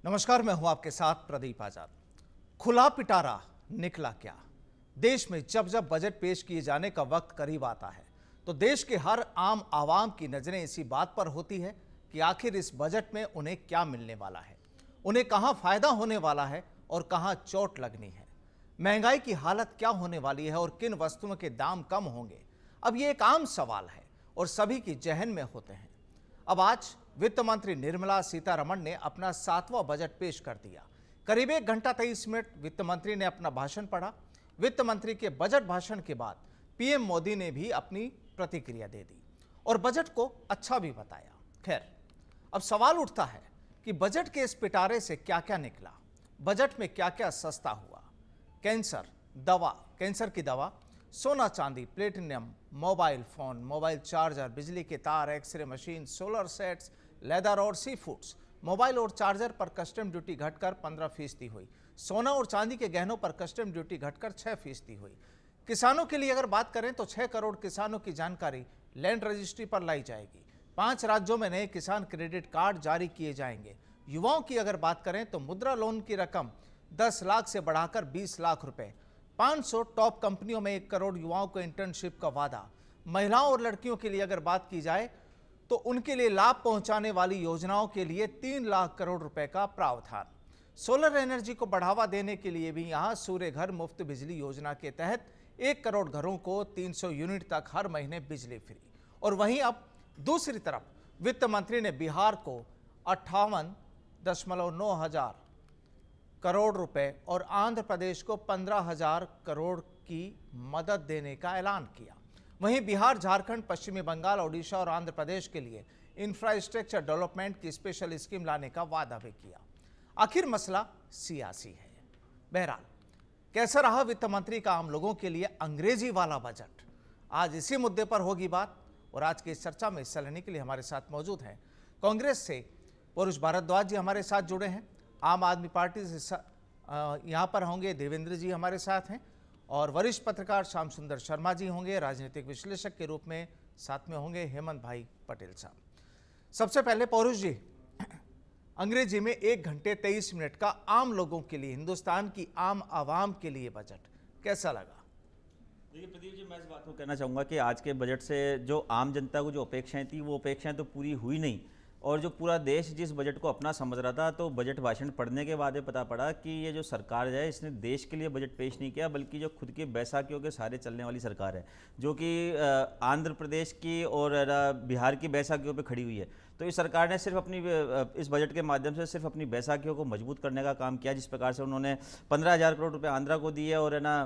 नमस्कार, मैं हूं आपके साथ प्रदीप आजाद। खुला पिटारा निकला क्या? देश में जब जब बजट पेश किए जाने का वक्त करीब आता है तो देश के हर आम आवाम की नजरें इसी बात पर होती है कि आखिर इस बजट में उन्हें क्या मिलने वाला है, उन्हें कहां फायदा होने वाला है और कहां चोट लगनी है। महंगाई की हालत क्या होने वाली है और किन वस्तुओं के दाम कम होंगे, अब ये एक आम सवाल है और सभी की जहन में होते हैं। अब आज वित्त मंत्री निर्मला सीतारमण ने अपना 7वां बजट पेश कर दिया। करीब 1 घंटा 23 मिनट वित्त मंत्री ने अपना भाषण पढ़ा। वित्त मंत्री के बजट भाषण के बाद पीएम मोदी ने भी अपनी प्रतिक्रिया दे दी और बजट को अच्छा भी बताया। खैर, अब सवाल उठता है कि बजट के इस पिटारे से क्या क्या निकला, बजट में क्या क्या सस्ता हुआ। कैंसर की दवा, सोना चांदी, platinum, mobile phone, mobile charger, बिजली के तार, x ray machine, solar sets, leather और सी फूड्स। मोबाइल और चार्जर पर कस्टम ड्यूटी घटकर 15% हुई। सोना और चांदी के गहनों पर कस्टम ड्यूटी घटकर 6% हुई। किसानों के लिए अगर बात करें तो 6 करोड़ किसानों की जानकारी लैंड रजिस्ट्री पर लाई जाएगी। 5 राज्यों में नए किसान क्रेडिट कार्ड जारी किए जाएंगे। युवाओं की अगर बात करें तो मुद्रा लोन की रकम 10 लाख से बढ़ाकर 20 लाख रुपए। 500 टॉप कंपनियों में 1 करोड़ युवाओं को इंटर्नशिप का वादा। महिलाओं और लड़कियों के लिए अगर बात की जाए तो उनके लिए लाभ पहुंचाने वाली योजनाओं के लिए 3 लाख करोड़ रुपए का प्रावधान। सोलर एनर्जी को बढ़ावा देने के लिए भी यहां सूर्य घर मुफ्त बिजली योजना के तहत 1 करोड़ घरों को 300 यूनिट तक हर महीने बिजली फ्री। और वहीं अब दूसरी तरफ वित्त मंत्री ने बिहार को 58.9 हजार करोड़ रुपए और आंध्र प्रदेश को 15,000 करोड़ की मदद देने का ऐलान किया। वहीं बिहार, झारखंड, पश्चिमी बंगाल, ओडिशा और आंध्र प्रदेश के लिए इंफ्रास्ट्रक्चर डेवलपमेंट की स्पेशल स्कीम लाने का वादा भी किया। आखिर मसला सियासी है। बहरहाल, कैसा रहा वित्त मंत्री का आम लोगों के लिए अंग्रेजी वाला बजट, आज इसी मुद्दे पर होगी बात। और आज की इस चर्चा में हिस्सा लेने के लिए हमारे साथ मौजूद हैं कांग्रेस से पौरुष भारद्वाज जी हमारे साथ जुड़े हैं, आम आदमी पार्टी से यहाँ पर होंगे देवेंद्र जी हमारे साथ हैं, और वरिष्ठ पत्रकार श्याम सुंदर शर्मा जी होंगे, राजनीतिक विश्लेषक के रूप में साथ में होंगे हेमंत भाई पटेल साहब। सबसे पहले पौरुष जी, अंग्रेजी में 1 घंटे 23 मिनट का आम लोगों के लिए, हिंदुस्तान की आम आवाम के लिए बजट कैसा लगा? देखिए प्रदीप जी, मैं इस बात को कहना चाहूँगा कि आज के बजट से जो आम जनता को जो अपेक्षाएं थी वो अपेक्षाएं तो पूरी हुई नहीं, और जो पूरा देश जिस बजट को अपना समझ रहा था, तो बजट भाषण पढ़ने के बाद ये पता पड़ा कि ये जो सरकार है इसने देश के लिए बजट पेश नहीं किया, बल्कि जो खुद के बैसाखियों के सहारे चलने वाली सरकार है, जो कि आंध्र प्रदेश की और बिहार की बैसाखियों पे खड़ी हुई है। तो इस सरकार ने सिर्फ अपनी इस बजट के माध्यम से सिर्फ अपनी बैसाखियों को मजबूत करने का काम किया। जिस प्रकार से उन्होंने 15,000 करोड़ रुपए आंध्रा को दिए और है ना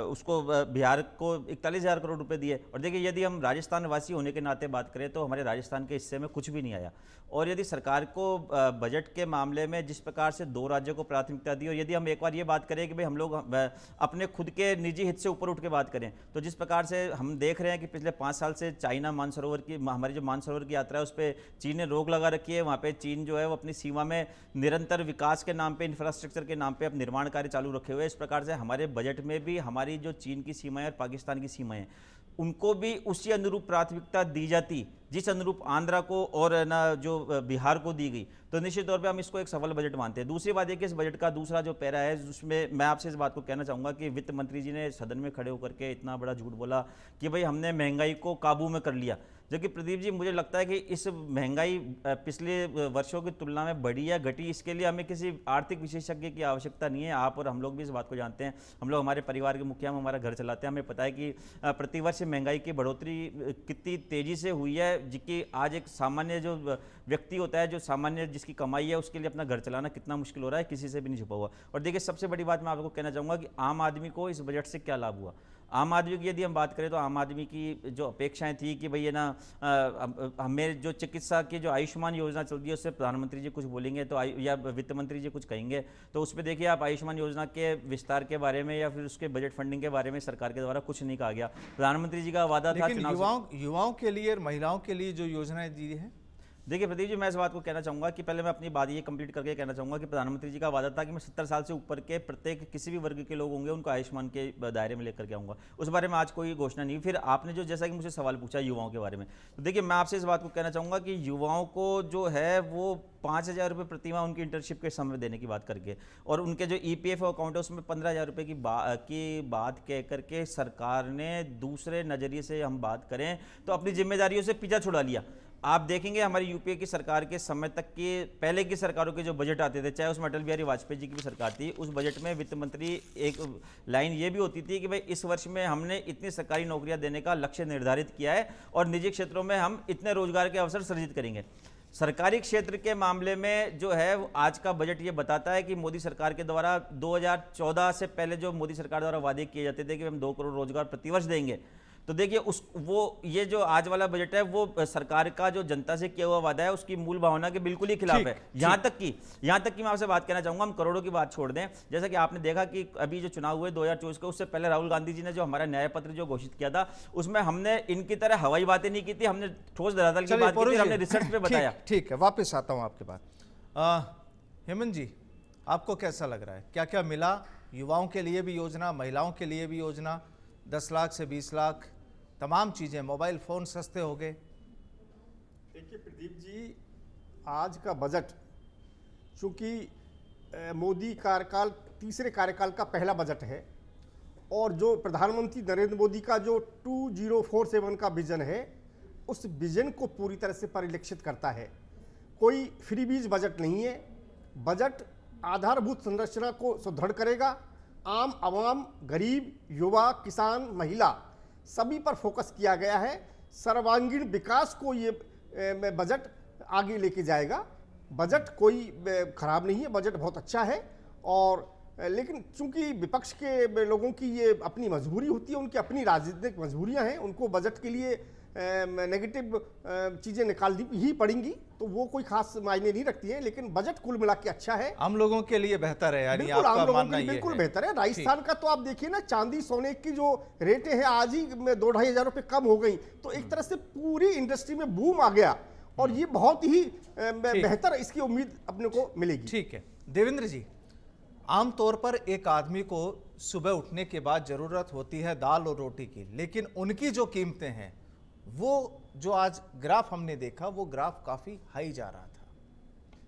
उसको बिहार को 41,000 करोड़ रुपए दिए। और देखिए, यदि हम राजस्थान वासी होने के नाते बात करें तो हमारे राजस्थान के हिस्से में कुछ भी नहीं आया। और यदि सरकार को बजट के मामले में जिस प्रकार से 2 राज्यों को प्राथमिकता दी, और यदि हम एक बार ये बात करें कि भाई हम लोग अपने खुद के निजी हित से ऊपर उठ के बात करें, तो जिस प्रकार से हम देख रहे हैं कि पिछले 5 साल से चाइना मानसरोवर की, हमारी जो मानसरोवर की यात्रा है उस पर चीन ने रोक लगा रखी है। वहाँ पे चीन जो है वो अपनी सीमा में निरंतर विकास के नाम पे, इंफ्रास्ट्रक्चर के नाम पे अब निर्माण कार्य चालू रखे हुए हैं। इस प्रकार से हमारे बजट में भी हमारी जो चीन की सीमाएं और पाकिस्तान की सीमाएं, उनको भी उसी अनुरूप प्राथमिकता दी जाती जिस अनुरूप आंध्रा को और ना जो बिहार को दी गई, तो निश्चित तौर पे हम इसको एक सफल बजट मानते हैं। दूसरी बात है कि इस बजट का दूसरा जो पैरा है, उसमें मैं आपसे इस बात को कहना चाहूँगा कि वित्त मंत्री जी ने सदन में खड़े होकर के इतना बड़ा झूठ बोला कि भाई हमने महंगाई को काबू में कर लिया। जबकि प्रदीप जी, मुझे लगता है कि इस महंगाई पिछले वर्षों की तुलना में बढ़ी या घटी, इसके लिए हमें किसी आर्थिक विशेषज्ञ की आवश्यकता नहीं है। आप और हम लोग भी इस बात को जानते हैं। हम लोग हमारे परिवार के मुखिया, हम हमारा घर चलाते हैं, हमें पता है कि प्रतिवर्ष महंगाई की बढ़ोतरी कितनी तेज़ी से हुई है, जिसकी आज एक सामान्य जो व्यक्ति होता है, जो सामान्य जिसकी कमाई है, उसके लिए अपना घर चलाना कितना मुश्किल हो रहा है, किसी से भी नहीं छुपा हुआ। और देखिए, सबसे बड़ी बात मैं आपको कहना चाहूँगा कि आम आदमी को इस बजट से क्या लाभ हुआ। आम आदमी की यदि हम बात करें तो आम आदमी की जो अपेक्षाएं थी कि भाई ये ना हमें जो चिकित्सा की जो आयुष्मान योजना चल रही है उससे प्रधानमंत्री जी कुछ बोलेंगे तो या वित्त मंत्री जी कुछ कहेंगे, तो उस पर देखिए आप आयुष्मान योजना के विस्तार के बारे में या फिर उसके बजट फंडिंग के बारे में सरकार के द्वारा कुछ नहीं कहा गया। प्रधानमंत्री जी का वादा था युवाओं के लिए और महिलाओं के लिए जो योजनाएं दी है, देखिए प्रदीप जी, मैं इस बात को कहना चाहूँगा कि पहले मैं अपनी बात ये कंप्लीट करके कहना चाहूँगा कि प्रधानमंत्री जी का वादा था कि मैं 70 साल से ऊपर के प्रत्येक किसी भी वर्ग के लोग होंगे उनको आयुष्मान के दायरे में लेकर के आऊँगा। उस बारे में आज कोई घोषणा नहीं। फिर आपने जो जैसा कि मुझे सवाल पूछा युवाओं के बारे में, तो देखिए मैं आपसे इस बात को कहना चाहूँगा कि युवाओं को जो है वो 5,000 रुपये प्रति माह उनकी इंटर्नशिप के समय देने की बात करके, और उनके जो EPF अकाउंट है उसमें 15,000 रुपये की बात कह करके सरकार ने दूसरे नज़रिए से हम बात करें तो अपनी जिम्मेदारियों से पीछा छुड़ा लिया। आप देखेंगे हमारी यूपीए की सरकार के समय तक के पहले की सरकारों के जो बजट आते थे, चाहे उसमें अटल बिहारी वाजपेयी जी की भी सरकार थी, उस बजट में वित्त मंत्री एक लाइन ये भी होती थी कि भाई इस वर्ष में हमने इतनी सरकारी नौकरियां देने का लक्ष्य निर्धारित किया है और निजी क्षेत्रों में हम इतने रोजगार के अवसर सृजित करेंगे। सरकारी क्षेत्र के मामले में जो है आज का बजट ये बताता है कि मोदी सरकार के द्वारा 2014 से पहले जो मोदी सरकार द्वारा वादे किए जाते थे कि हम 2 करोड़ रोजगार प्रतिवर्ष देंगे, तो देखिए ये जो आज वाला बजट है वो सरकार का जो जनता से किया हुआ वादा है उसकी मूल भावना के बिल्कुल ही खिलाफ है। यहां तक कि मैं आपसे बात कहना चाहूंगा, हम करोड़ों की बात छोड़ दें, जैसा कि आपने देखा कि अभी जो चुनाव हुए 2024 के, उससे पहले राहुल गांधी जी ने जो हमारा न्याय पत्र जो घोषित किया था उसमें हमने इनकी तरह हवाई बातें नहीं की थी, हमने ठोस धरातल की बात की थी, हमने रिसर्च पे बताया। ठीक है, वापिस आता हूं आपके पास। हेमंत जी, आपको कैसा लग रहा है, क्या क्या मिला? युवाओं के लिए भी योजना, महिलाओं के लिए भी योजना, 10 लाख से 20 लाख, तमाम चीजें, मोबाइल फोन सस्ते हो गए। देखिए प्रदीप जी, आज का बजट चूंकि मोदी कार्यकाल तीसरे कार्यकाल का पहला बजट है और जो प्रधानमंत्री नरेंद्र मोदी का जो 2047 का विजन है उस विजन को पूरी तरह से परिलक्षित करता है। कोई फ्रीबीज बजट नहीं है। बजट आधारभूत संरचना को सुदृढ़ करेगा। आम आवाम, गरीब, युवा, किसान, महिला सभी पर फोकस किया गया है। सर्वांगीण विकास को ये बजट आगे लेके जाएगा। बजट कोई खराब नहीं है, बजट बहुत अच्छा है। और लेकिन चूंकि विपक्ष के लोगों की ये अपनी मजबूरी होती है, उनकी अपनी राजनीतिक मजबूरियां हैं, उनको बजट के लिए नेगेटिव चीजें निकालनी ही पड़ेंगी, तो वो कोई खास मायने नहीं रखती है। लेकिन बजट कुल मिला के अच्छा है, आम लोगों के लिए बेहतर है, यानी बिल्कुल आपका आम लोगों मानना के लिए ये बिल्कुल है। बेहतर है। राजस्थान का तो आप देखिए ना, चांदी सोने की जो रेटें हैं आज ही 2-2.5 रुपए कम हो गई, तो एक तरह से पूरी इंडस्ट्री में बूम आ गया और ये बहुत ही बेहतर, इसकी उम्मीद अपने को मिलेगी। ठीक है देवेंद्र जी, आमतौर पर एक आदमी को सुबह उठने के बाद जरूरत होती है दाल और रोटी की, लेकिन उनकी जो कीमतें हैं वो जो आज ग्राफ हमने देखा वो ग्राफ काफी हाई जा रहा था।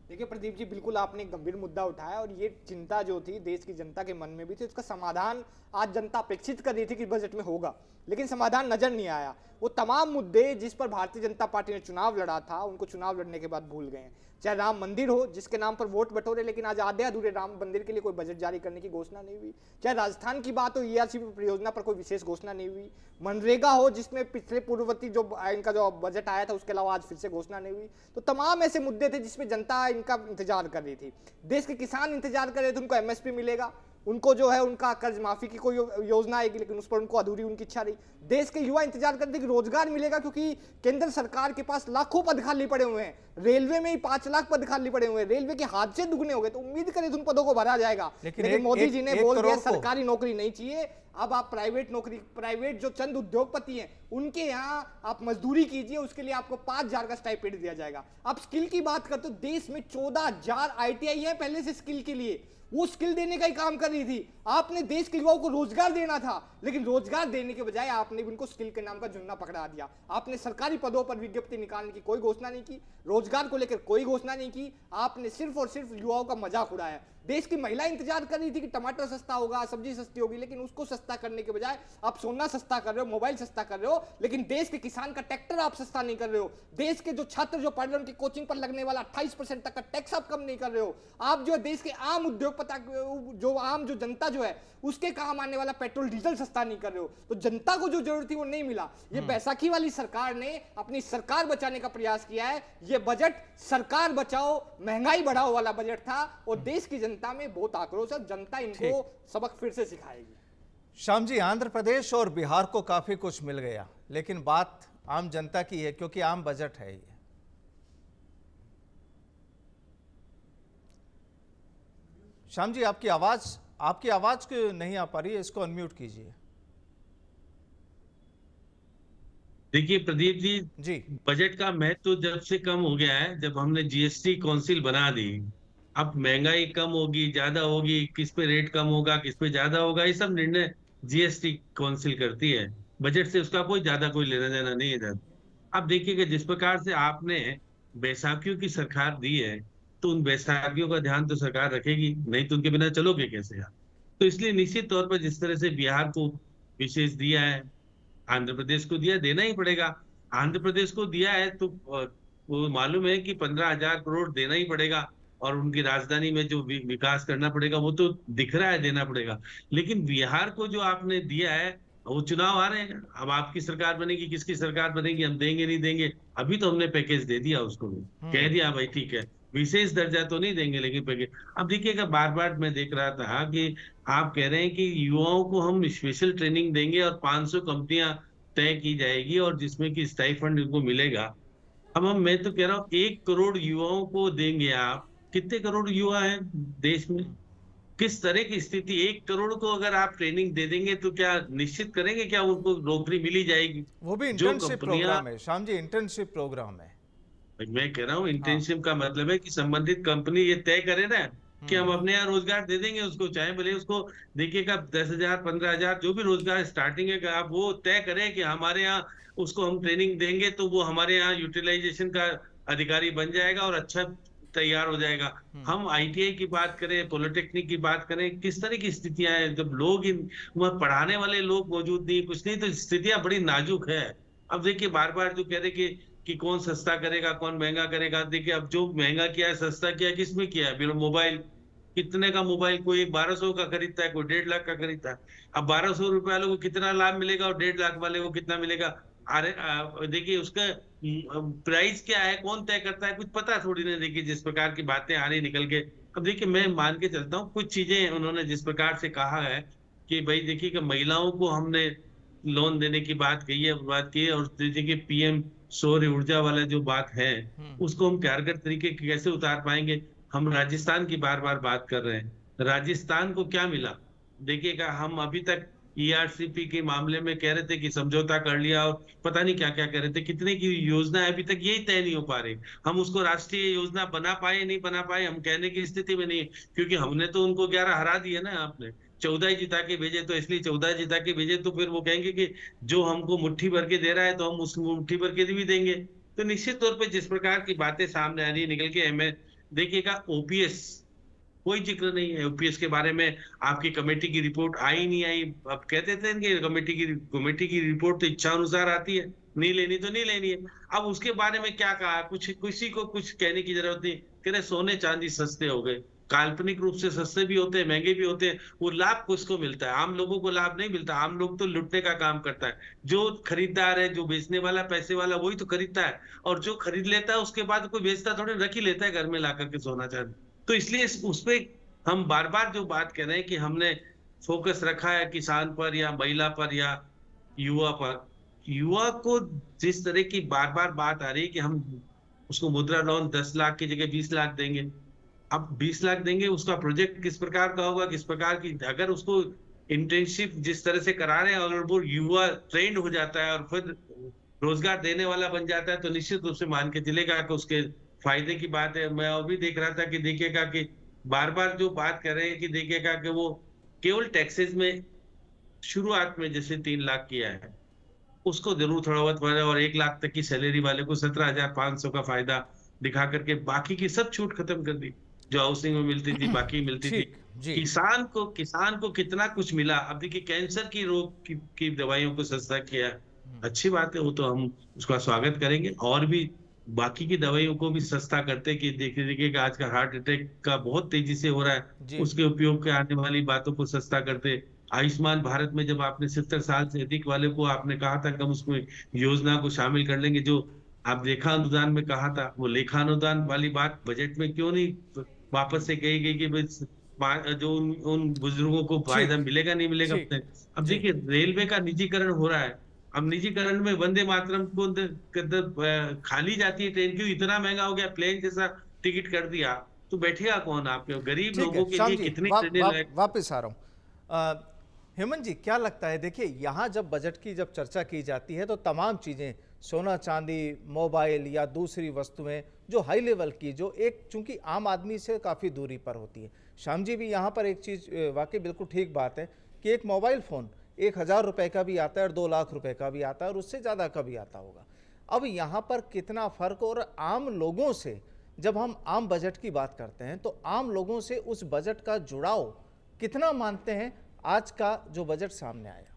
देखिए प्रदीप जी, बिल्कुल आपने एक गंभीर मुद्दा उठाया और ये चिंता जो थी देश की जनता के मन में भी थी, उसका समाधान आज जनता अपेक्षित कर रही थी कि बजट में होगा, लेकिन समाधान नजर नहीं आया। वो तमाम मुद्दे जिस पर भारतीय जनता पार्टी ने चुनाव लड़ा था, उनको चुनाव लड़ने के बाद भूल गए। चाहे राम मंदिर हो जिसके नाम पर वोट बटोरे, लेकिन आज आधे अधूरे राम मंदिर के लिए कोई बजट जारी करने की घोषणा नहीं हुई। चाहे राजस्थान की बात हो, ERCP परियोजना पर कोई विशेष घोषणा नहीं हुई। मनरेगा हो जिसमें पिछले पूर्ववर्ती जो इनका जो बजट आया था उसके अलावा आज फिर से घोषणा नहीं हुई। तो तमाम ऐसे मुद्दे थे जिसमें जनता इनका इंतजार कर रही थी। देश के किसान इंतजार कर रहे थे, उनको MSP मिलेगा, उनको जो है उनका कर्ज माफी की कोई योजना आएगी, लेकिन उस पर उनको अधूरी उनकी इच्छा रही। देश के युवा इंतजार करते कि रोजगार मिलेगा, क्योंकि केंद्र सरकार के पास लाखों पद खाली पड़े हुए हैं। रेलवे में ही 5 लाख पद खाली पड़े हुए हैं, रेलवे के हादसे दुगने हो गए, तो उम्मीद करें उन पदों को भरा जाएगा। लेकिन मोदी जी ने बोल दिया सरकारी नौकरी नहीं चाहिए, अब आप प्राइवेट नौकरी, प्राइवेट जो चंद उद्योगपति हैं उनके यहाँ आप मजदूरी कीजिए, उसके लिए आपको 5,000 का स्टाइपेंड दिया जाएगा। आप स्किल की बात करते हो, देश में 14,000 ITI है पहले से स्किल के लिए, वो स्किल देने का ही काम कर रही थी। आपने देश के युवाओं को रोजगार देना था, लेकिन रोजगार देने के बजाय आपने उनको स्किल के नाम का जुन्ना पकड़ा दिया। आपने सरकारी पदों पर विज्ञप्ति निकालने की कोई घोषणा नहीं की, रोजगार को लेकर कोई घोषणा नहीं की। आपने सिर्फ और सिर्फ युवाओं का मजाक उड़ाया। देश की महिला इंतजार कर रही थी कि टमाटर सस्ता होगा, सब्जी सस्ती होगी, लेकिन उसको सस्ता करने के बजाय आप सोना सस्ता कर रहे हो, मोबाइल सस्ता कर रहे हो, लेकिन देश के किसान का ट्रैक्टर आप सस्ता नहीं कर रहे हो। देश के जो छात्र जो पढ़ रहे हैं उनकी कोचिंग पर लगने वाला 28% तक का टैक्स आप कम नहीं कर रहे हो। आप जो देश के आम उद्योगपति, जो आम जो जनता जो है उसके काम आने वाला पेट्रोल डीजल सस्ता नहीं कर रहे हो। तो जनता को जो जरूरत थी वो नहीं मिला। ये बैसाखी वाली सरकार ने अपनी सरकार बचाने का प्रयास किया है। ये बजट सरकार बचाओ महंगाई बढ़ाओ वाला बजट था और देश की जनता में बहुत आक्रोश है। जनता इनको सबक फिर से सिखाएगी। श्याम जी, आंध्र प्रदेश और बिहार को काफी कुछ मिल गया, लेकिन बात आम जनता की है क्योंकि आम बजट है ये। श्याम जी, आपकी आवाज क्यों नहीं आ पा रही है? इसको अनम्यूट कीजिए। देखिए प्रदीप जी, जी। बजट का महत्व जब से कम हो गया है, जब हमने जीएसटी काउंसिल बना दी। अब महंगाई कम होगी ज्यादा होगी, किस पे रेट कम होगा किस पे ज्यादा होगा, ये सब निर्णय जीएसटी काउंसिल करती है। बजट से उसका कोई लेना देना नहीं है। अब देखिएगा, जिस प्रकार से आपने बैसाखियों की सरकार दी है, तो उन बैसाखियों का ध्यान तो सरकार रखेगी, नहीं तो उनके बिना चलोगे कैसे आप। तो इसलिए निश्चित तौर पर जिस तरह से बिहार को विशेष दिया है, आंध्र प्रदेश को दिया, देना ही पड़ेगा। आंध्र प्रदेश को दिया है तो वो मालूम है कि 15,000 करोड़ देना ही पड़ेगा, और उनकी राजधानी में जो विकास करना पड़ेगा वो तो दिख रहा है, देना पड़ेगा। लेकिन बिहार को जो आपने दिया है, वो चुनाव आ रहे हैं, अब आपकी सरकार बनेगी, किसकी सरकार बनेगी, हम देंगे नहीं देंगे। अभी तो हमने पैकेज दे दिया उसको भी, कह दिया भाई ठीक है, विशेष दर्जा तो नहीं देंगे लेकिन पैकेज। अब देखिएगा, बार बार मैं देख रहा था कि आप कह रहे हैं कि युवाओं को हम स्पेशल ट्रेनिंग देंगे और 500 कंपनियां तय की जाएगी और जिसमें कि स्टाइफंड उनको मिलेगा। अब मैं तो कह रहा हूँ 1 करोड़ युवाओं को देंगे आप, कितने करोड़ युवा हैं देश में, किस तरह की स्थिति, 1 करोड़ को अगर आप ट्रेनिंग दे देंगे तो क्या निश्चित करेंगे क्या उनको नौकरी मिली जाएगी? वो भी जो इंटर्नशिप प्रोग्राम है श्याम जी, इंटर्नशिप प्रोग्राम है। मैं कह रहा हूँ इंटर्नशिप का मतलब है कि संबंधित कंपनी ये तय करे ना कि हम अपने यहाँ रोजगार दे देंगे उसको, चाहे भले उसको देखिएगा 10,000 15,000 जो भी रोजगार स्टार्टिंग है, आप वो तय करें कि हमारे यहाँ उसको हम ट्रेनिंग देंगे तो वो हमारे यहाँ यूटिलाइजेशन का अधिकारी बन जाएगा और अच्छा तैयार हो जाएगा। हम आईटीआई की बात करें, पॉलिटेक्निक की बात करें, किस तरह की स्थितियां हैं, जब लोग वहाँ पढ़ाने वाले लोग मौजूद नहीं, कुछ नहीं, तो स्थितियां बड़ी नाजुक है। अब देखिए, बार बार जो कह रहे कि कौन सस्ता करेगा कौन महंगा करेगा, देखिए अब जो महंगा किया है सस्ता किया है किसमें किया है? बिना मोबाइल, कितने का मोबाइल, कोई 1,200 का खरीदता है, कोई 1.5 लाख का खरीदता है। अब 1,200 रुपए वाले को कितना लाभ मिलेगा और 1.5 लाख वाले को कितना मिलेगा? अरे देखिए, उसका प्राइस क्या है कौन तय करता है, कुछ पता थोड़ी नहीं। देखिए जिस प्रकार की बातें आ रही निकल के, अब देखिए मैं मान के चलता हूँ कुछ चीजें उन्होंने जिस प्रकार से कहा है कि भाई देखिए कि महिलाओं को हमने लोन देने की बात कही है, और देखिए पीएम सौर ऊर्जा वाला जो बात है उसको हम कारगर तरीके कैसे उतार पाएंगे। हम राजस्थान की बार बार बात कर रहे हैं, राजस्थान को क्या मिला? देखिएगा, हम अभी तक ईआरसीपी के मामले में कह रहे थे कि समझौता कर लिया और पता नहीं क्या क्या कह रहे थे, कितने की योजना है अभी तक यही तय नहीं हो पा रही। हम उसको राष्ट्रीय योजना बना पाए नहीं बना पाए, हम कहने की स्थिति में नहीं, क्योंकि हमने तो उनको 11 हरा दिए ना, आपने 14 ही जिता के भेजे, तो इसलिए 14 जिता के भेजे तो फिर वो कहेंगे कि जो हमको मुट्ठी भर के दे रहा है तो हम उसको मुट्ठी भर के भी देंगे। तो निश्चित तौर पर जिस प्रकार की बातें सामने आ रही निकल के, हमें देखिएगा ओपीएस कोई जिक्र नहीं है, ओपीएस के बारे में आपकी कमेटी की रिपोर्ट आई नहीं आई। अब कहते थे कि कमेटी की रिपोर्ट तो इच्छा अनुसार आती है, नहीं लेनी तो नहीं लेनी है। अब उसके बारे में क्या कहा, कुछ किसी को कुछ कहने की जरूरत नहीं। कह रहे सोने चांदी सस्ते हो गए, काल्पनिक रूप से सस्ते भी होते हैं महंगे भी होते हैं। वो लाभ किसको मिलता है? आम लोगों को लाभ नहीं मिलता, आम लोग तो लुटने का काम करता है। जो खरीदार है, जो बेचने वाला पैसे वाला, वही तो खरीदता है, और जो खरीद लेता है उसके बाद कोई बेचता थोड़ी, रख ही लेता है घर में ला करके सोना चांदी। तो इसलिए उस पर हम बार बार जो बात कर रहे हैं कि हमने फोकस रखा है किसान पर या महिला पर या युवा पर, युवा को जिस तरह की बार बार बात आ रही है कि हम उसको मुद्रा लोन 10 लाख की जगह 20 लाख देंगे। अब 20 लाख देंगे, उसका प्रोजेक्ट किस प्रकार का होगा, किस प्रकार की, अगर उसको इंटर्नशिप जिस तरह से करा रहे हैं और वो युवा ट्रेंड हो जाता है और फिर रोजगार देने वाला बन जाता है, तो निश्चित रूप से मान के चलेगा कि उसके फायदे की बात है। मैं अभी देख रहा था कि देखिएगा कि बार बार जो बात कर रहे हैं कि देखिएगा कि वो केवल टैक्सेस में शुरुआत में जैसे 3 लाख किया है, उसको जरूर थोड़ा बहुत फायदा, और 1 लाख तक की सैलरी वाले को 17,500 का फायदा दिखा करके बाकी की सब छूट खत्म कर दी, जो हाउसिंग में मिलती थी, बाकी मिलती थी। किसान को कितना कुछ मिला। अब देखिए, कैंसर की रोग की दवाइयों को सस्ता किया, अच्छी बात है, वो तो हम उसका स्वागत करेंगे। और भी बाकी की दवाइयों को भी सस्ता करते कि देखिए कि आज का हार्ट अटैक का बहुत तेजी से हो रहा है, उसके उपयोग के आने वाली बातों को सस्ता करते। आयुष्मान भारत में जब आपने 70 साल से अधिक वाले को आपने कहा था कि हम उसमें योजना को शामिल कर लेंगे, जो आप लेखा अनुदान में कहा था, वो लेखा अनुदान वाली बात बजट में क्यों नहीं वापस से कही गई कि जो उन बुजुर्गों को फायदा मिलेगा नहीं मिलेगा। अब देखिए, रेलवे का निजीकरण हो रहा है। अब निजीकरण में वंदे मातरम को खाली जाती है ट्रेन, क्यों इतना महंगा हो गया, प्लेन जैसा टिकट कर दिया, तो बैठेगा कौन? आपके गरीब लोगों के लिए कितनी ट्रेनें वापस आ रहा हूँ। हेमंत जी, क्या लगता है, देखिए यहाँ जब बजट की जब चर्चा की जाती है तो तमाम चीज़ें, सोना चांदी, मोबाइल या दूसरी वस्तुएं जो हाई लेवल की, जो एक चूंकि आम आदमी से काफ़ी दूरी पर होती है। श्याम जी भी यहाँ पर एक चीज़ वाकई बिल्कुल ठीक बात है कि एक मोबाइल फ़ोन 1,000 रुपये का भी आता है और 2 लाख रुपए का भी आता है और उससे ज़्यादा का भी आता होगा। अब यहाँ पर कितना फ़र्क, और आम लोगों से जब हम आम बजट की बात करते हैं तो आम लोगों से उस बजट का जुड़ाव कितना मानते हैं आज का जो बजट सामने आया?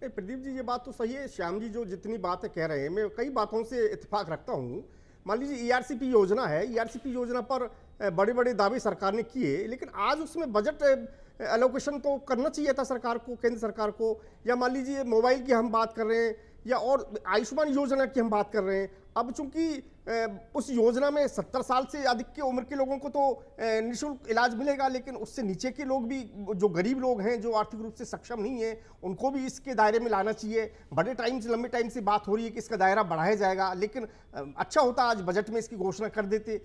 नहीं प्रदीप जी, ये बात तो सही है। श्याम जी जो जितनी बातें कह रहे हैं, मैं कई बातों से इत्तेफाक रखता हूँ। मान लीजिए ERCP योजना है, ERCP योजना पर बड़े बड़े दावे सरकार ने किए, लेकिन आज उसमें बजट एलोकेशन तो करना चाहिए था सरकार को, केंद्र सरकार को। या मान लीजिए मोबाइल की हम बात कर रहे हैं, या और आयुष्मान योजना की हम बात कर रहे हैं। अब चूंकि उस योजना में 70 साल से अधिक की उम्र के लोगों को तो निःशुल्क इलाज मिलेगा, लेकिन उससे नीचे के लोग भी, जो गरीब लोग हैं, जो आर्थिक रूप से सक्षम नहीं है, उनको भी इसके दायरे में लाना चाहिए। बड़े टाइम से, लंबे टाइम से बात हो रही है कि इसका दायरा बढ़ाया जाएगा, लेकिन अच्छा होता आज बजट में इसकी घोषणा कर देते।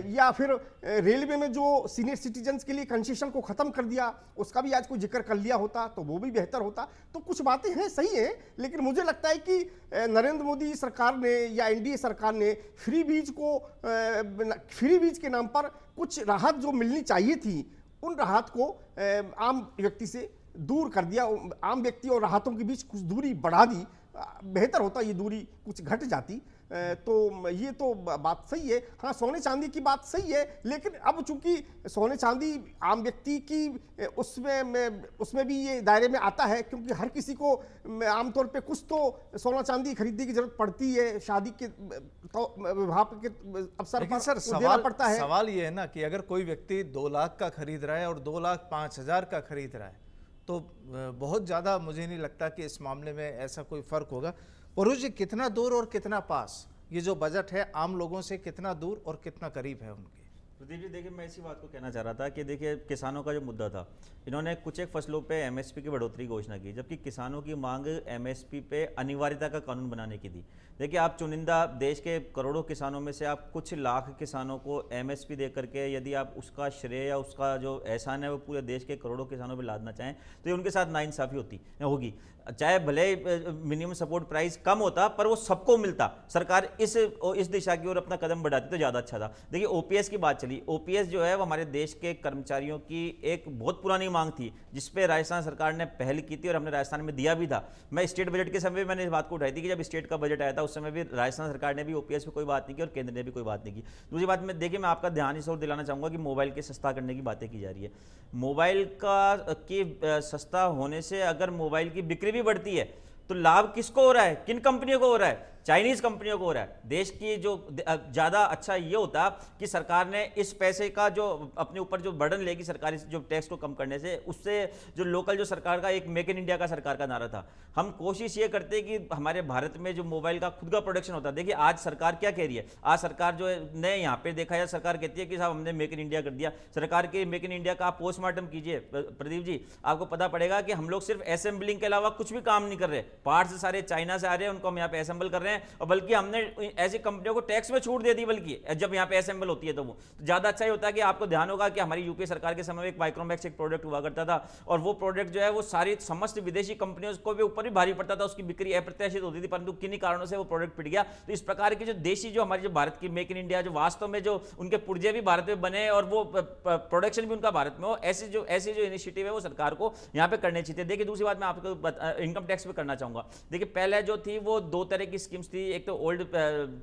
या फिर रेलवे में जो सीनियर सिटीजन्स के लिए कंसेशन को खत्म कर दिया, उसका भी आज कोई जिक्र कर लिया होता तो वो भी बेहतर होता। तो कुछ बातें हैं, सही हैं, लेकिन मुझे लगता है कि नरेंद्र मोदी सरकार ने या NDA सरकार ने फ्री बीज के नाम पर कुछ राहत जो मिलनी चाहिए थी, उन राहत को आम व्यक्ति से दूर कर दिया। आम व्यक्ति और राहतों के बीच कुछ दूरी बढ़ा दी। बेहतर होता ये दूरी कुछ घट जाती। तो ये तो बात सही है। हाँ, सोने चांदी की बात सही है, लेकिन अब चूंकि सोने चांदी आम व्यक्ति की उसमें भी ये दायरे में आता है, क्योंकि हर किसी को आमतौर पे कुछ तो सोना चांदी खरीदने की जरूरत पड़ती है, शादी के विवाह के अवसर पर सर देना पड़ता है। सवाल ये है ना कि अगर कोई व्यक्ति 2 लाख का खरीद रहा है और 2,05,000 का खरीद रहा है तो बहुत ज़्यादा मुझे नहीं लगता कि इस मामले में ऐसा कोई फ़र्क होगा। पुरुष जी, कितना दूर और कितना पास ये जो बजट है आम लोगों से, कितना दूर और कितना करीब है उनके? प्रदीप जी, देखिए मैं इसी बात को कहना चाह रहा था कि देखिए किसानों का जो मुद्दा था, इन्होंने कुछ एक फसलों पे MSP की बढ़ोतरी घोषणा की, जबकि किसानों की मांग MSP पे अनिवार्यता का कानून बनाने की थी। देखिए आप चुनिंदा देश के करोड़ों किसानों में से आप कुछ लाख किसानों को MSP दे करके यदि आप उसका श्रेय या उसका जो एहसान है वो पूरे देश के करोड़ों किसानों पर लादना चाहें तो ये उनके साथ नाइंसाफ़ी होगी। चाहे भले मिनिमम सपोर्ट प्राइस कम होता पर वो सबको मिलता। सरकार इस दिशा की ओर अपना कदम बढ़ाती तो ज़्यादा अच्छा था। देखिए OPS की बात चली, OPS जो है वो हमारे देश के कर्मचारियों की एक बहुत पुरानी मांग थी, जिसपे राजस्थान सरकार ने पहल की थी और हमने राजस्थान में दिया भी था। मैं स्टेट बजट के समय मैंने इस बात को उठाई थी कि जब स्टेट का बजट आया था उस समय भी राजस्थान सरकार ने भी OPS पे कोई बात नहीं की और केंद्र ने भी कोई बात नहीं की। दूसरी बात में देखिए, मैं आपका ध्यान इस ओर दिलाना चाहूँगा कि मोबाइल के सस्ता करने की बातें की जा रही है। मोबाइल का सस्ता होने से अगर मोबाइल की बिक्री भी बढ़ती है तो लाभ किसको हो रहा है, किन कंपनियों को हो रहा है? चाइनीज कंपनियों को हो रहा है। देश की जो ज़्यादा अच्छा ये होता कि सरकार ने इस पैसे का जो अपने ऊपर जो बर्डन लेगी सरकारी जो टैक्स को कम करने से, उससे जो लोकल जो सरकार का एक मेक इन इंडिया का सरकार का नारा था, हम कोशिश ये करते हैं कि हमारे भारत में जो मोबाइल का खुद का प्रोडक्शन होता है। देखिए आज सरकार क्या कह रही है, आज सरकार जो है ने यहाँ पे देखा है, सरकार कहती है कि साहब हमने मेक इन इंडिया कर दिया। सरकार के मेक इन इंडिया का आप पोस्टमार्टम कीजिए प्रदीप जी, आपको पता पड़ेगा कि हम लोग सिर्फ असेंबलिंग के अलावा कुछ भी काम नहीं कर रहे। पार्ट्स सारे चाइना से आ रहे हैं, उनको हम यहाँ पे असेंबल कर रहे हैं, और बल्कि हमने ऐसी कंपनियों को टैक्स में छूट दे दी, बल्कि जब यहाँ पे असेंबल होती है तो वो ज्यादा अच्छा ही होता है। कि आपको ध्यान होगा कि हमारी यूपीए सरकार के समय में एक माइक्रोमैक्स एक प्रोडक्ट हुआ करता था, और वो प्रोडक्ट जो है वो सारी समस्त विदेशी कंपनियों को भी ऊपर भी भारी पड़ता था, उसकी बिक्री अप्रत्याशित होती थी, परंतु किन्हीं कारणों से वो प्रोडक्ट पिट गया। तो इस प्रकार की जो देशी जो हमारी जो भारत की मेक इन इंडिया जो वास्तव में जो उनके पुर्जे भी भारत में बने और वो प्रोडक्शन भी उनका भारत में हो, ऐसी जो इनिशिएटिव है वो सरकार को यहाँ पे करने चाहिए। देखिए दूसरी बात मैं आपको इनकम टैक्स पे करना चाहूंगा। देखिए पहले जो थी वो 2 तरह की स्कीम्स थी, एक तो ओल्ड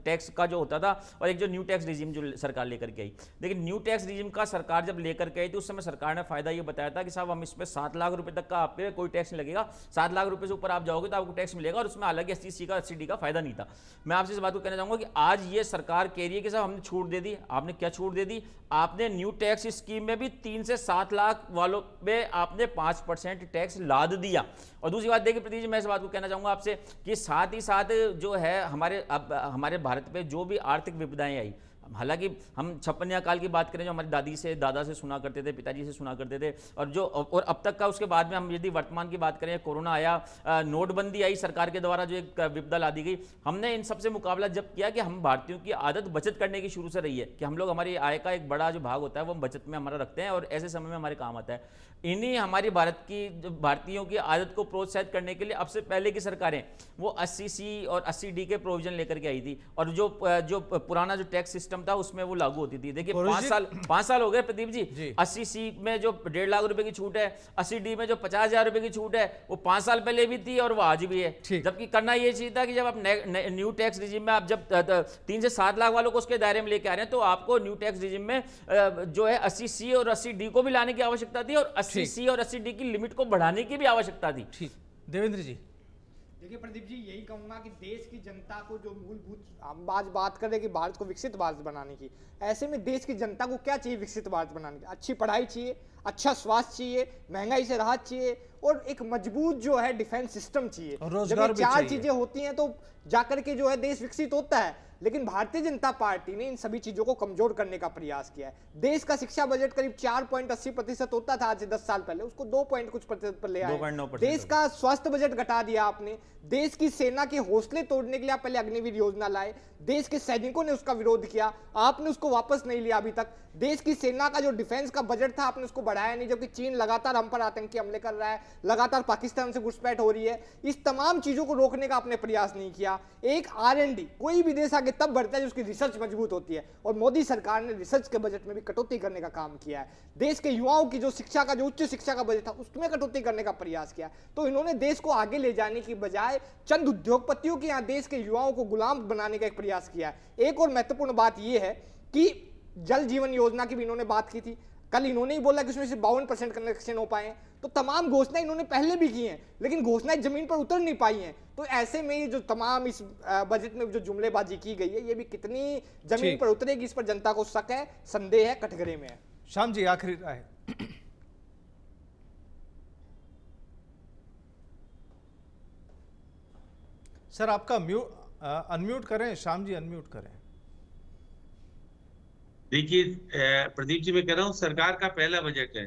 टैक्स का जो होता था और एक जो न्यू टैक्स रिजीम जो सरकार लेकर के आई। लेकिन न्यू टैक्स रिजीम का सरकार जब लेकर के आई तो उस समय सरकार ने फायदा ये बताया था कि साहब हम इसमें 7 लाख रुपए तक का आप पे कोई टैक्स नहीं लगेगा, 7 लाख रुपए से ऊपर आप जाओगे तो आपको टैक्स मिलेगा, और उसमें अलग STC का SCD का फायदा नहीं था। मैं आपसे इस बात को कहना चाहूंगा कि आज ये सरकार कह रही है कि साहब हमने छूट दे दी। आपने क्या छूट दे दी? आपने न्यू टैक्स स्कीम में भी 3 से 7 लाख वालों पे आपने 5% टैक्स लाद दिया। और दूसरी बात देखिए प्रदीप जी, मैं इस बात को कहना चाहूंगा आपसे कि साथ ही साथ जो है हमारे भारत पे जो भी आर्थिक विपदाएं आई, हालांकि हम 56 काल की बात करें जो हमारी दादी से दादा से सुना करते थे, पिताजी से सुना करते थे, और अब तक का उसके बाद में हम यदि वर्तमान की बात करें, कोरोना आया, नोटबंदी आई सरकार के द्वारा जो एक विपदा ला दी गई, हमने इन सबसे मुकाबला जब किया कि हम भारतीयों की आदत बचत करने की शुरू से रही है कि हम लोग हमारी आय का एक बड़ा जो भाग होता है वो हम बचत में हमारा रखते हैं और ऐसे समय में हमारे काम आता है। इन्हीं हमारी भारतीयों की आदत को प्रोत्साहित करने के लिए अब से पहले की सरकारें वो 80C और 80D के प्रोविजन लेकर के आई थी, और जो पुराना जो टैक्स सिस्टम था उसमें वो लागू होती थी। देखिए 5 साल हो गए प्रदीप जी। 80C में जो 1.5 लाख रुपए की छूट है, 80D में जो 50,000 रुपए की छूट है, वो 5 साल पहले भी थी और वो आज भी है। जबकि करना ये चाहिए था कि जब आप न्यू टैक्स रिजिम में आप जब 3 से 7 लाख वालों को उसके दायरे में लेके आ रहे हैं तो आपको न्यू टैक्स रिजिम में जो है 80C और 80D को भी लाने की आवश्यकता थी और 80C और 80D की लिमिट को बढ़ाने की भी आवश्यकता थी। ठीक, देवेंद्र जी। देखिए प्रदीप जी, यही कहूंगा कि देश की जनता को जो मूलभूत, हम आज बात कर रहे हैं कि भारत को विकसित भारत बनाने की, ऐसे में देश की जनता को क्या चाहिए विकसित भारत बनाने की? अच्छी पढ़ाई चाहिए, अच्छा स्वास्थ्य चाहिए, महंगाई से राहत चाहिए और एक मजबूत जो है डिफेंस सिस्टम चाहिए। रोजगार भी चाहिए। 4 चीजें होती हैं तो जाकर के जो है देश विकसित होता है। लेकिन भारतीय जनता पार्टी ने इन सभी चीजों को कमजोर करने का प्रयास किया है। देश का शिक्षा बजट करीब 4.80% होता था आज से 10 साल पहले, उसको 2% पर ले आए। देश का स्वास्थ्य बजट घटा दिया आपने। देश की सेना के हौसले तोड़ने के लिए आप पहले अग्निवीर योजना लाए, देश के सैनिकों ने उसका विरोध किया, आपने उसको वापस नहीं लिया अभी तक। देश की सेना का जो डिफेंस का बजट था आपने उसको बढ़ाया नहीं, जबकि चीन लगातार हम पर आतंकी हमले कर रहा है, लगातार पाकिस्तान से घुसपैठ हो रही है। इस तमाम चीजों को रोकने का आपने प्रयास नहीं किया। एक R&D, कोई भी देश आगे तब बढ़ता है जिसकी रिसर्च मजबूत होती है, और मोदी सरकार ने रिसर्च के बजट में भी कटौती करने का काम किया है। देश के युवाओं की जो शिक्षा का, जो उच्च शिक्षा का बजट था उसमें कटौती करने का प्रयास किया। तो इन्होंने देश को आगे ले जाने की बजाय चंद उद्योगपतियों के यहाँ देश के युवाओं को गुलाम बनाने का एक प्रयास किया है। एक और महत्वपूर्ण बात यह है कि जल जीवन योजना की भी इन्होंने बात की थी। कल इन्होंने ही बोला कि उसमें से 52% कनेक्शन हो पाए। तो तमाम घोषणाएं इन्होंने पहले भी की हैं, लेकिन घोषणाएं जमीन पर उतर नहीं पाई हैं। तो ऐसे में ये जो तमाम इस बजट में जो जुमलेबाजी की गई है, ये भी कितनी जमीन पर उतरेगी इस पर जनता को शक है, संदेह है, कटघरे में है। श्याम जी, आखिरी राय। सर आपका अनम्यूट करें, श्याम जी अनम्यूट करें। देखिए प्रदीप जी, मैं कह रहा हूँ सरकार का पहला बजट है।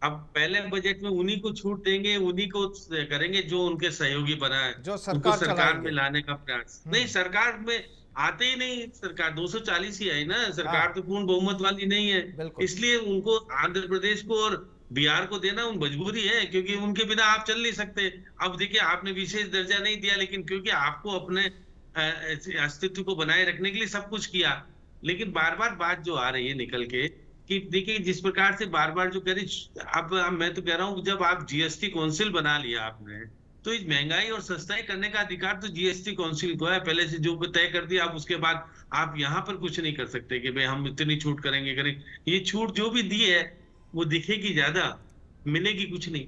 अब पहले बजट में उन्हीं को छूट देंगे, उन्हीं को करेंगे जो उनके सहयोगी बना है, जो सरकार में लाने का प्रयास। नहीं, सरकार में आते ही नहीं। सरकार 240 ही आई ना, सरकार तो पूर्ण बहुमत वाली नहीं है। इसलिए उनको आंध्र प्रदेश को और बिहार को देना उन मजबूरी है, क्योंकि उनके बिना आप चल नहीं सकते। अब देखिए, आपने विशेष दर्जा नहीं दिया, लेकिन क्योंकि आपको अपने अस्तित्व को बनाए रखने के लिए सब कुछ किया। लेकिन बार बार बात जो आ रही है निकल के कि देखिए, जिस प्रकार से बार बार जो कह रही, अब मैं तो कह रहा हूँ, जब आप GST काउंसिल बना लिया आपने, तो इस महंगाई और सस्ताई करने का अधिकार तो GST काउंसिल को है। पहले से जो तय कर दिया, आप उसके बाद आप यहाँ पर कुछ नहीं कर सकते कि भाई हम इतनी छूट करेंगे। ये छूट जो भी दी है वो दिखेगी ज्यादा, मिलेगी कुछ नहीं।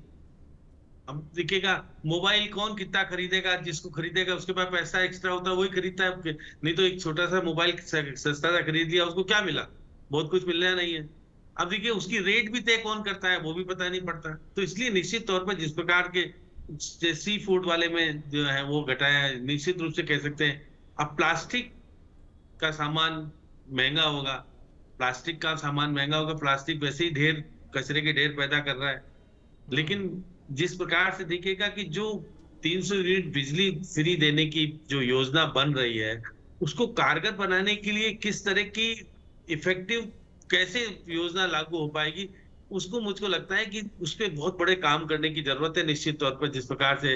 अब दिखेगा मोबाइल कौन कितना खरीदेगा, जिसको खरीदेगा उसके पास पैसा एक्स्ट्रा होता है वही खरीदता है। नहीं तो एक छोटा सा मोबाइल सस्ता सा खरीद लिया, उसको क्या मिला? बहुत कुछ मिलना नहीं है। अब देखिए, उसकी रेट भी तय कौन करता है वो भी पता नहीं पड़ता। तो इसलिए निश्चित तौर पर जिस प्रकार के सी फूड वाले में जो है वो घटाया, निश्चित रूप से कह सकते हैं। अब प्लास्टिक का सामान महंगा होगा, प्लास्टिक का सामान महंगा होगा। प्लास्टिक वैसे ही ढेर कचरे के ढेर पैदा कर रहा है। लेकिन जिस प्रकार से देखिएगा कि जो 300 यूनिट बिजली फ्री देने की जो योजना बन रही है, उसको कारगर बनाने के लिए किस तरह की इफेक्टिव कैसे योजना लागू हो पाएगी, उसको मुझको लगता है कि उस पर बहुत बड़े काम करने की जरूरत है। निश्चित तौर पर जिस प्रकार से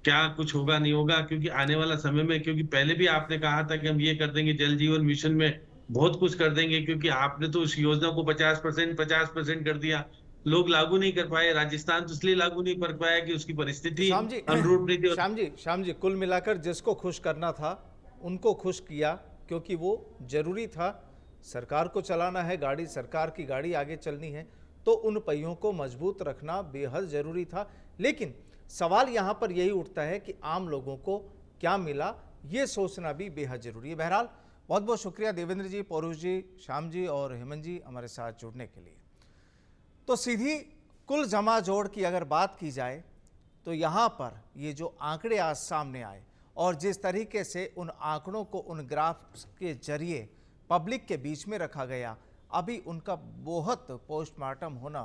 क्या कुछ होगा नहीं होगा, क्योंकि आने वाला समय में, क्योंकि पहले भी आपने कहा था कि हम ये कर देंगे, जल जीवन मिशन में बहुत कुछ कर देंगे, क्योंकि आपने तो उस योजना को 50% कर दिया, लोग लागू नहीं कर पाए। राजस्थान तो इसलिए लागू नहीं कर पाया कि उसकी परिस्थिति अनुरूप नहीं थी। श्याम जी, कुल मिलाकर जिसको खुश करना था उनको खुश किया, क्योंकि वो जरूरी था। सरकार को चलाना है, गाड़ी सरकार की गाड़ी आगे चलनी है, तो उन पहियों को मजबूत रखना बेहद जरूरी था। लेकिन सवाल यहाँ पर यही उठता है कि आम लोगों को क्या मिला, ये सोचना भी बेहद जरूरी है। बहरहाल बहुत बहुत शुक्रिया देवेंद्र जी, पौरुष जी, श्याम जी और हेमंत जी हमारे साथ जुड़ने के लिए। तो सीधी कुल जमा जोड़ की अगर बात की जाए तो यहाँ पर ये जो आंकड़े आज सामने आए और जिस तरीके से उन आंकड़ों को उन ग्राफ्स के जरिए पब्लिक के बीच में रखा गया। अभी उनका बहुत पोस्टमार्टम होना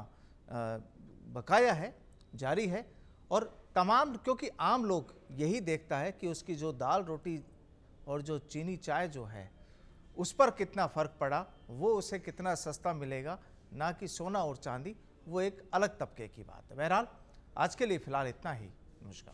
बकाया है, जारी है। और तमाम, क्योंकि आम लोग यही देखता है कि उसकी जो दाल रोटी और जो चीनी चाय जो है उस पर कितना फ़र्क पड़ा, वो उसे कितना सस्ता मिलेगा, ना कि सोना और चांदी। वो एक अलग तबके की बात है। बहरहाल आज के लिए फ़िलहाल इतना ही। नमस्कार।